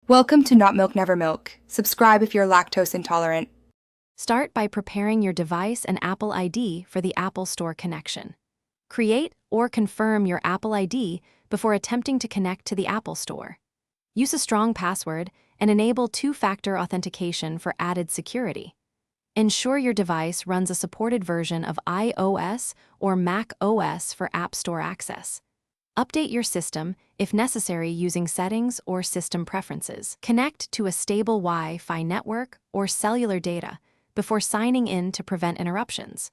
Welcome to Not Milk Never Milk. Subscribe if you're lactose intolerant. Start by preparing your device and Apple ID for the Apple Store connection. Create or confirm your Apple ID before attempting to connect to the Apple Store. Use a strong password and enable two-factor authentication for added security. Ensure your device runs a supported version of iOS or Mac OS for App Store access. Update your system if necessary using settings or system preferences. Connect to a stable Wi-Fi network or cellular data before signing in to prevent interruptions.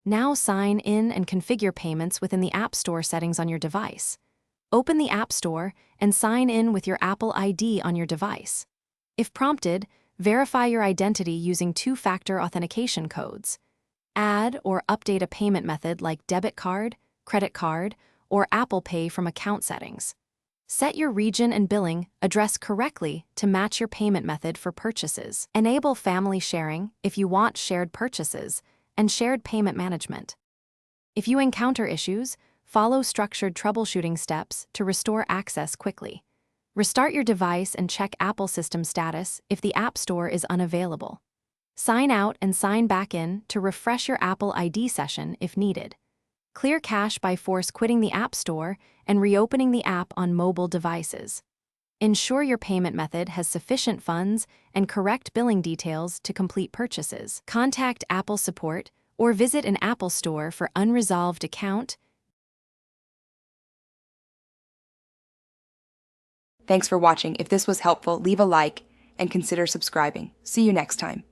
Now sign in and configure payments within the App Store settings on your device. Open the App Store and sign in with your Apple ID on your device. If prompted, verify your identity using two-factor authentication codes. Add or update a payment method like debit card, credit card, or Apple Pay from account settings. Set your region and billing address correctly to match your payment method for purchases. Enable family sharing if you want shared purchases and shared payment management. If you encounter issues, follow structured troubleshooting steps to restore access quickly. Restart your device and check Apple system status if the App Store is unavailable. Sign out and sign back in to refresh your Apple ID session if needed. Clear cache by force quitting the App Store and reopening the app on mobile devices. Ensure your payment method has sufficient funds and correct billing details to complete purchases. Contact Apple support or visit an Apple Store for unresolved account. Thanks for watching. If this was helpful, leave a like and consider subscribing. See you next time.